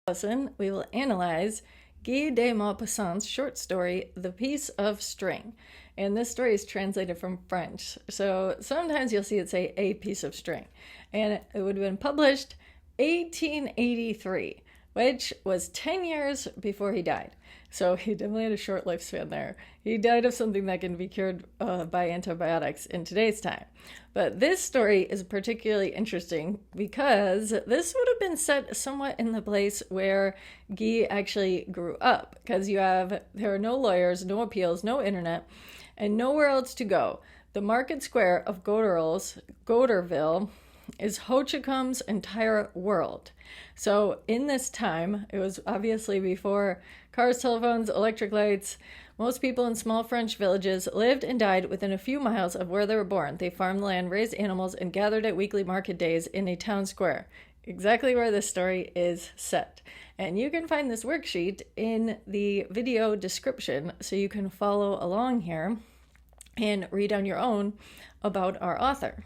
lesson, we will analyze Guy de Maupassant's short story, The Piece of String. And this story is translated from French. So sometimes you'll see it say a piece of string. And it would have been published 1883, which was 10 years before he died. So he definitely had a short lifespan there. He died of something that can be cured by antibiotics in today's time. But this story is particularly interesting because this would have been set somewhat in the place where Guy actually grew up. Because there are no lawyers, no appeals, no internet, and nowhere else to go. The market square of Goderville is Ho Chi Com's entire world. So in this time, it was obviously before cars, telephones, electric lights. Most people in small French villages lived and died within a few miles of where they were born. They farmed land, raised animals, and gathered at weekly market days in a town square. Exactly where this story is set. And you can find this worksheet in the video description so you can follow along here and read on your own about our author.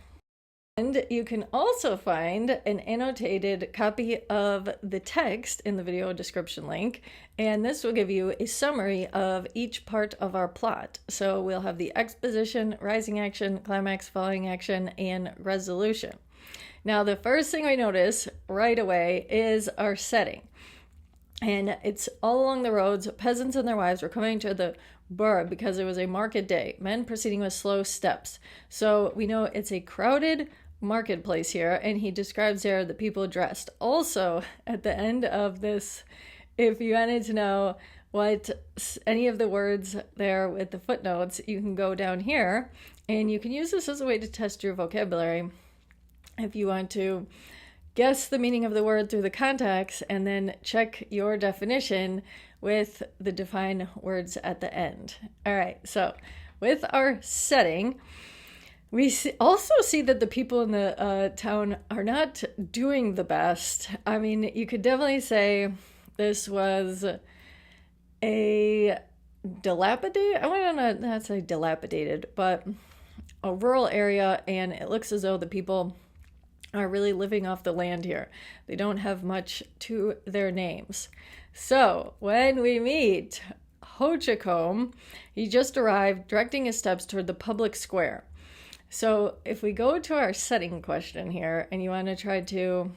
And you can also find an annotated copy of the text in the video description link, and this will give you a summary of each part of our plot. So we'll have the exposition, rising action, climax, falling action, and resolution. Now, the first thing we notice right away is our setting. And it's all along the roads. Peasants and their wives were coming to the bourg because it was a market day. Men proceeding with slow steps. So we know it's a crowded marketplace here, and he describes there the people dressed. Also, at the end of this, if you wanted to know what any of the words there with the footnotes, you can go down here, and you can use this as a way to test your vocabulary if you want to guess the meaning of the word through the context and then check your definition with the defined words at the end. All right, so with our setting, we also see that the people in the town are not doing the best. I mean, you could definitely say this was a dilapidated, I want to not say dilapidated, but a rural area, and it looks as though the people are really living off the land here. They don't have much to their names. So when we meet Ho Chi Com, he just arrived, directing his steps toward the public square. So if we go to our setting question here, and you want to try to,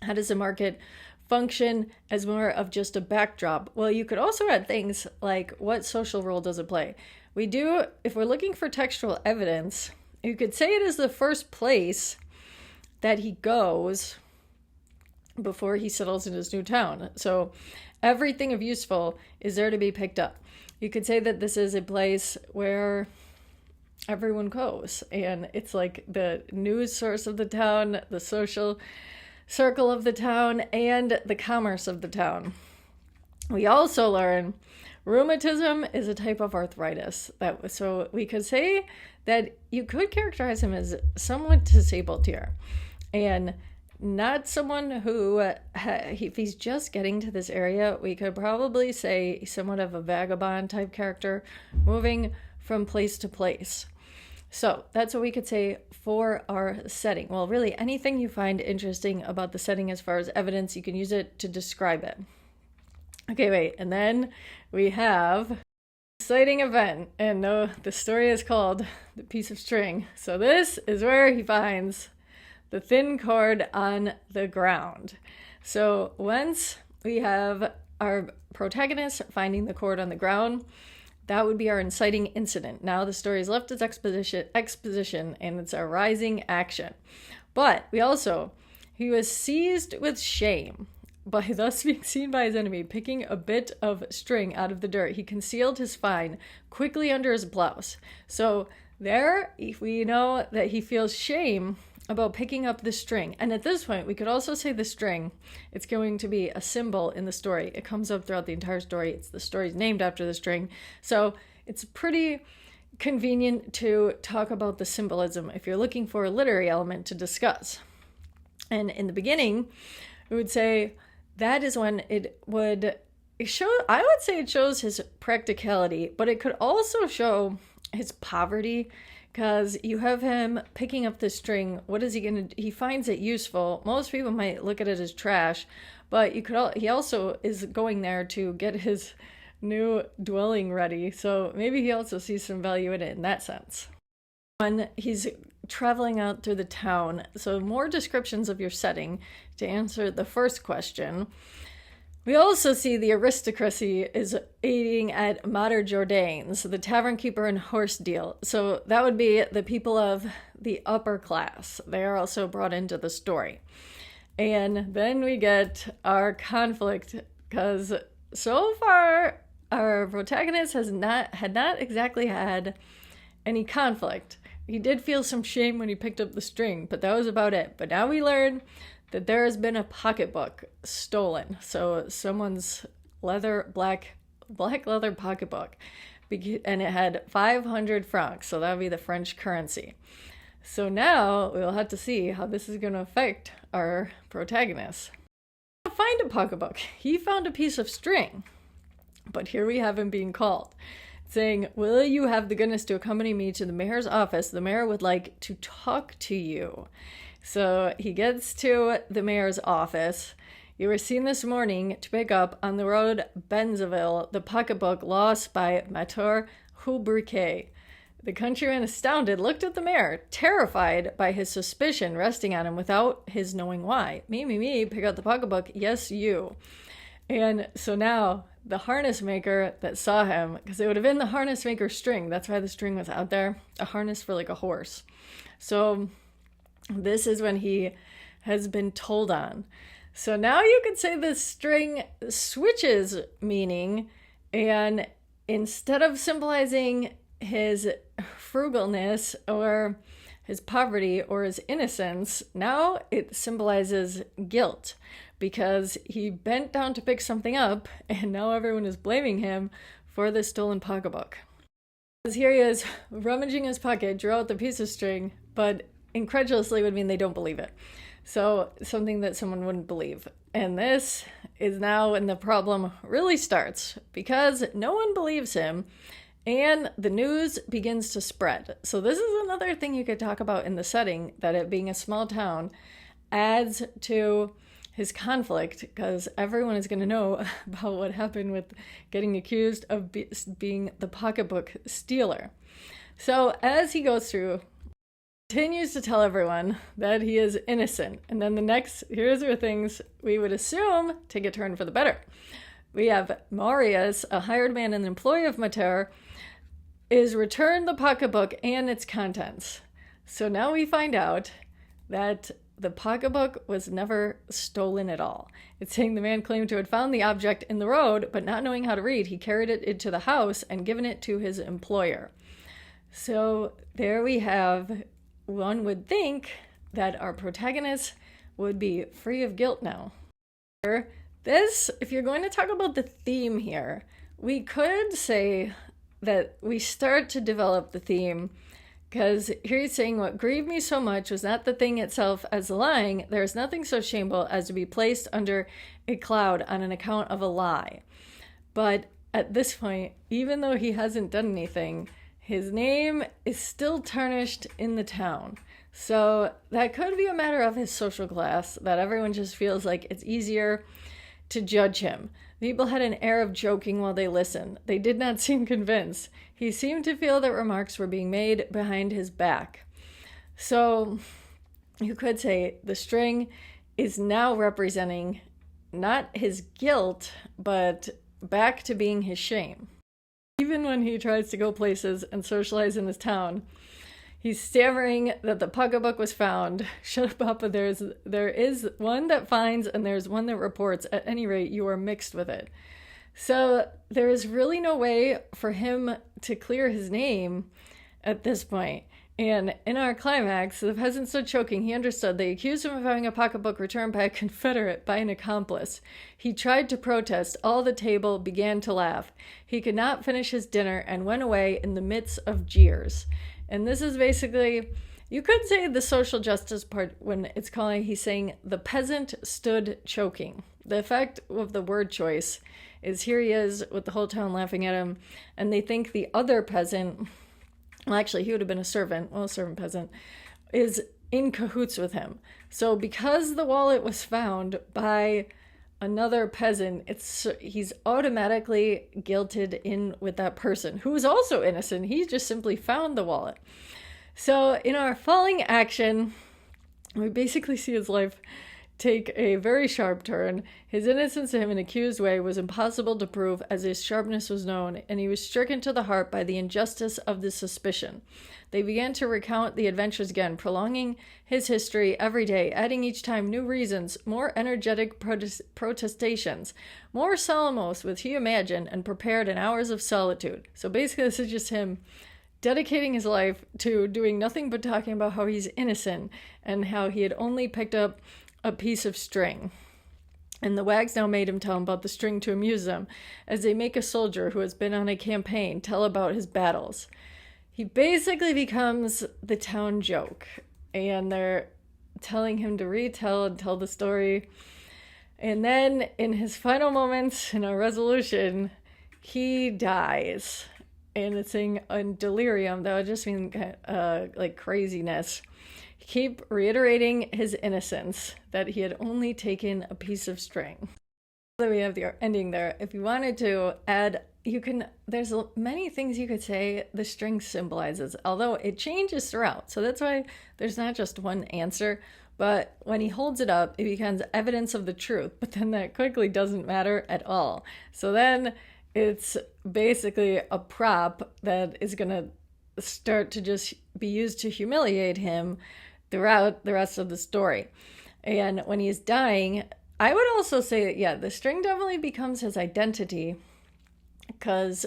how does the market function as more of just a backdrop? Well, you could also add things like, what social role does it play? We do, if we're looking for textual evidence, you could say it is the first place that he goes before he settles in his new town. So everything of useful is there to be picked up. You could say that this is a place where everyone goes, and it's like the news source of the town, the social circle of the town, and the commerce of the town. We also learn rheumatism is a type of arthritis. So we could say that you could characterize him as somewhat disabled here, and not someone who, if he's just getting to this area, we could probably say somewhat of a vagabond type character, moving from place to place. So that's what we could say for our setting. Well, really, anything you find interesting about the setting as far as evidence, you can use it to describe it. Okay, wait, and then we have an exciting event, and no, the story is called The Piece of String. So this is where he finds the thin cord on the ground. So once we have our protagonist finding the cord on the ground, that would be our inciting incident. Now the story has left its exposition, and it's a rising action. But he was seized with shame by thus being seen by his enemy, picking a bit of string out of the dirt. He concealed his find quickly under his blouse. So there, we know that he feels shame about picking up the string. And at this point, we could also say the string, it's going to be a symbol in the story. It comes up throughout the entire story. The story's named after the string. So it's pretty convenient to talk about the symbolism if you're looking for a literary element to discuss. And in the beginning, we would say that is when it would show, I would say it shows his practicality, but it could also show his poverty, because you have him picking up the string. What is he going to do? He finds it useful. Most people might look at it as trash, but he also is going there to get his new dwelling ready. So maybe he also sees some value in it in that sense. When he's traveling out through the town, so more descriptions of your setting to answer the first question. We also see the aristocracy is aiding at Mater Jourdain's, the tavern keeper and horse deal. So that would be the people of the upper class. They are also brought into the story. And then we get our conflict, because so far our protagonist had not exactly had any conflict. He did feel some shame when he picked up the string, but that was about it. But now we learn that there has been a pocketbook stolen. So someone's black leather pocketbook, and it had 500 francs. So that would be the French currency. So now we'll have to see how this is going to affect our protagonist. Find a pocketbook. He found a piece of string, but here we have him being called, saying, "Will you have the goodness to accompany me to the mayor's office? The mayor would like to talk to you." So he gets to the mayor's office. You were seen this morning to pick up on the road Benzaville the pocketbook lost by Maître Hubriquet. The countryman, astounded, looked at the mayor, terrified by his suspicion resting on him without his knowing why. Me, pick up the pocketbook. Yes, you. And so now the harness maker that saw him, because it would have been the harness maker's string, that's why the string was out there, a harness for like a horse. So this is when he has been told on. So now you could say the string switches meaning, and instead of symbolizing his frugalness or his poverty or his innocence, now it symbolizes guilt, because he bent down to pick something up and now everyone is blaming him for the stolen pocketbook. Because here he is rummaging his pocket, drew out the piece of string, but incredulously would mean they don't believe it. So something that someone wouldn't believe. And this is now when the problem really starts, because no one believes him and the news begins to spread. So this is another thing you could talk about in the setting, that it being a small town adds to his conflict, because everyone is going to know about what happened with getting accused of being the pocketbook stealer. So as he goes through, continues to tell everyone that he is innocent. And then here's where things we would assume take a turn for the better. We have Marius, a hired man and employee of Mater, is returned the pocketbook and its contents. So now we find out that the pocketbook was never stolen at all. It's saying the man claimed to have found the object in the road, but not knowing how to read, he carried it into the house and given it to his employer. So there we have, one would think that our protagonist would be free of guilt now. This, if you're going to talk about the theme here, we could say that we start to develop the theme, because here he's saying, what grieved me so much was not the thing itself as lying. There is nothing so shameful as to be placed under a cloud on an account of a lie. But at this point, even though he hasn't done anything, his name is still tarnished in the town. So that could be a matter of his social class, that everyone just feels like it's easier to judge him. People had an air of joking while they listened. They did not seem convinced. He seemed to feel that remarks were being made behind his back. So you could say the string is now representing not his guilt, but back to being his shame. Even when he tries to go places and socialize in his town, he's stammering that the pocketbook was found. Shut up, Papa. There is one that finds and there's one that reports. At any rate, you are mixed with it. So there is really no way for him to clear his name at this point. And in our climax, the peasant stood choking. He understood. They accused him of having a pocketbook returned by a confederate, by an accomplice. He tried to protest. All the table began to laugh. He could not finish his dinner and went away in the midst of jeers. And this is basically, you could say the social justice part when it's calling, he's saying the peasant stood choking. The effect of the word choice is here he is with the whole town laughing at him, and they think the other peasant, well, actually, he would have been a servant, servant peasant, is in cahoots with him. So because the wallet was found by another peasant, he's automatically guilted in with that person who is also innocent. He just simply found the wallet. So in our falling action, we basically see his life take a very sharp turn. His innocence to him in an accused way was impossible to prove, as his sharpness was known, and he was stricken to the heart by the injustice of the suspicion. They began to recount the adventures again, prolonging his history every day, adding each time new reasons, more energetic protestations, more solemn oaths with he imagined and prepared in hours of solitude. So basically this is just him dedicating his life to doing nothing but talking about how he's innocent and how he had only picked up a piece of string. And the wags now made him tell him about the string to amuse them, as they make a soldier who has been on a campaign tell about his battles. He basically becomes the town joke, and they're telling him to retell and tell the story. And then in his final moments in a resolution, he dies. And it's in delirium. That would just mean like craziness. He keep reiterating his innocence, that he had only taken a piece of string. So we have the ending there. If you wanted to add, there's many things you could say the string symbolizes, although it changes throughout. So that's why there's not just one answer. But when he holds it up, it becomes evidence of the truth. But then that quickly doesn't matter at all. So then it's basically a prop that is going to start to just be used to humiliate him throughout the rest of the story. And when he's dying, I would also say that, yeah, the string definitely becomes his identity, because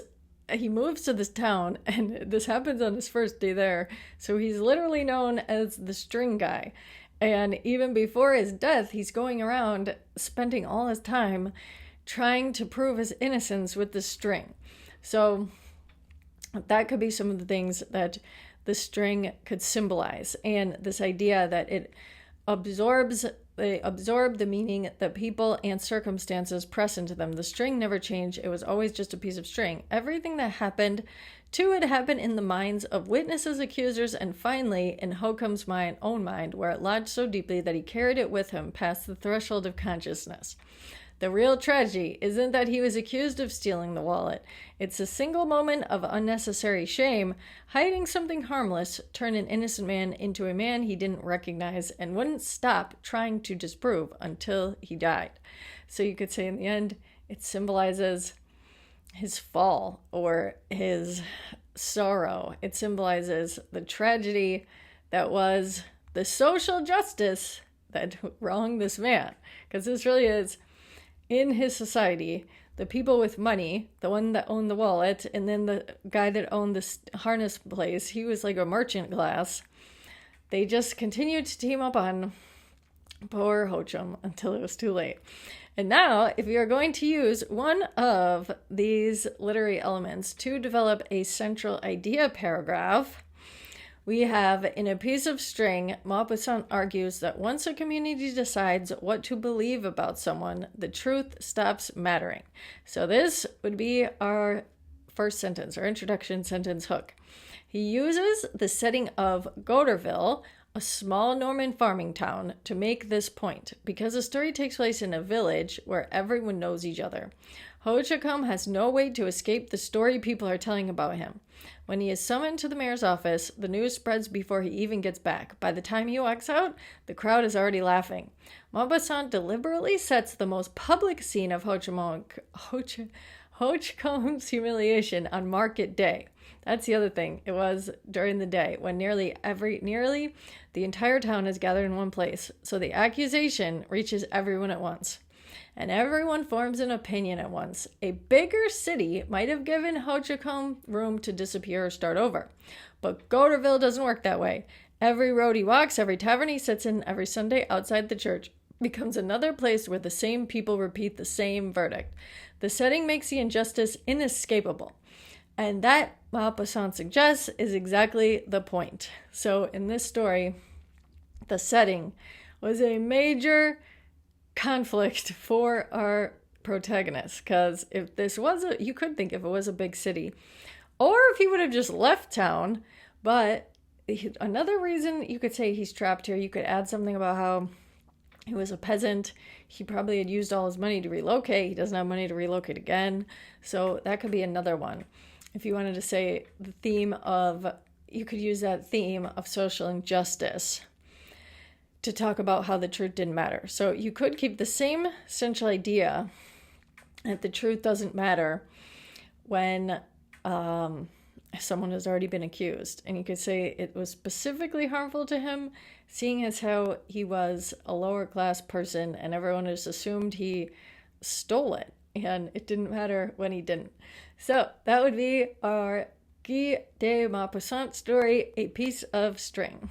he moves to this town, and this happens on his first day there. So he's literally known as the string guy. And even before his death, he's going around spending all his time trying to prove his innocence with the string. So that could be some of the things that the string could symbolize, and this idea that it they absorb the meaning that people and circumstances press into them. The string never changed. It was always just a piece of string. Everything that happened to it happened in the minds of witnesses, accusers, and finally in Holcomb's own mind, where it lodged so deeply that he carried it with him past the threshold of consciousness. The real tragedy isn't that he was accused of stealing the wallet. It's a single moment of unnecessary shame. Hiding something harmless turned an innocent man into a man he didn't recognize and wouldn't stop trying to disprove until he died. So you could say in the end, it symbolizes his fall or his sorrow. It symbolizes the tragedy that was the social justice that wronged this man. Because this really is, in his society, the people with money, the one that owned the wallet, and then the guy that owned this harness place, he was like a merchant class. They just continued to team up on poor Hochum until it was too late. And now, if you are going to use one of these literary elements to develop a central idea paragraph, we have, in a piece of string, Maupassant argues that once a community decides what to believe about someone, the truth stops mattering. So this would be our first sentence, our introduction sentence hook. He uses the setting of Goderville, a small Norman farming town, to make this point, because the story takes place in a village where everyone knows each other. Hochacombe has no way to escape the story people are telling about him. When he is summoned to the mayor's office, the news spreads before he even gets back. By the time he walks out, the crowd is already laughing. Maupassant deliberately sets the most public scene of Hochacombe's humiliation on market day. That's the other thing. It was during the day when nearly the entire town is gathered in one place. So the accusation reaches everyone at once. And everyone forms an opinion at once. A bigger city might have given Hochacombe room to disappear or start over. But Goderville doesn't work that way. Every road he walks, every tavern he sits in, every Sunday outside the church becomes another place where the same people repeat the same verdict. The setting makes the injustice inescapable. And that, Maupassant suggests, is exactly the point. So in this story, the setting was a major conflict for our protagonist, because if this was you could think if it was a big city, or if he would have just left town. But another reason you could say he's trapped here, you could add something about how He was a peasant. He probably had used all his money to relocate. He doesn't have money to relocate again. So that could be another one. If you wanted to say the theme of, you could use that theme of social injustice to talk about how the truth didn't matter. So you could keep the same central idea that the truth doesn't matter when someone has already been accused. And you could say it was specifically harmful to him, seeing as how he was a lower class person and everyone just assumed he stole it. And it didn't matter when he didn't. So that would be our Guy de Maupassant story, A Piece of String.